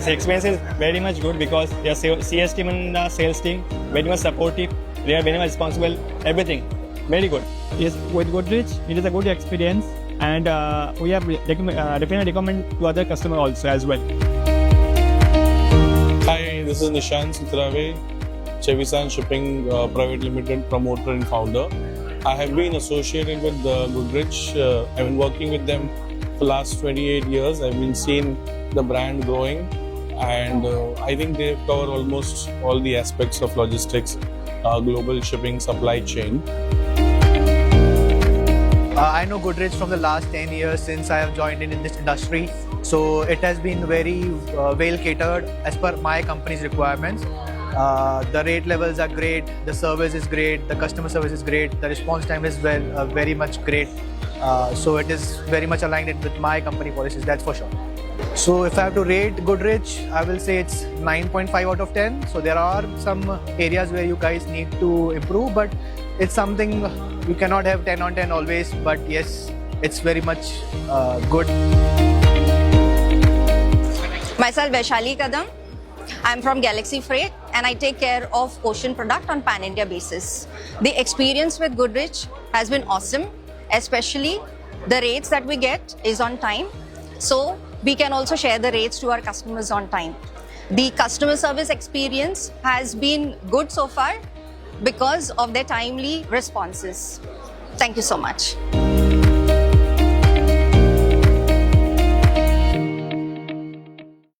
This experience is very much good because their CS team and the sales team very much supportive. They are very much responsible. Everything very good. Yes, with Godrej, it is a good experience, and we have definitely recommend to other customers also as well. Hi, this is Nishant Sutrave, Chevisan Shipping Private Limited promoter and founder. I have been associated with Godrej. I've been working with them for the last 28 years. I've been seeing the brand growing, and I think they cover almost all the aspects of logistics, global shipping supply chain. I know Godrej from the last 10 years since I have joined in this industry. So it has been very well catered as per my company's requirements. The rate levels are great, the service is great, the customer service is great, the response time is very much great. So it is very much aligned with my company policies, that's for sure. So if I have to rate Godrej, I will say it's 9.5 out of 10. So there are some areas where you guys need to improve, but it's something you cannot have 10 on 10 always, but yes, it's very much good. Myself Vaishali Kadam. I'm from Galaxy Freight and I take care of ocean product on pan-India basis. The experience with Godrej has been awesome, especially the rates that we get is on time. So we can also share the rates to our customers on time. The customer service experience has been good so far because of their timely responses. Thank you so much.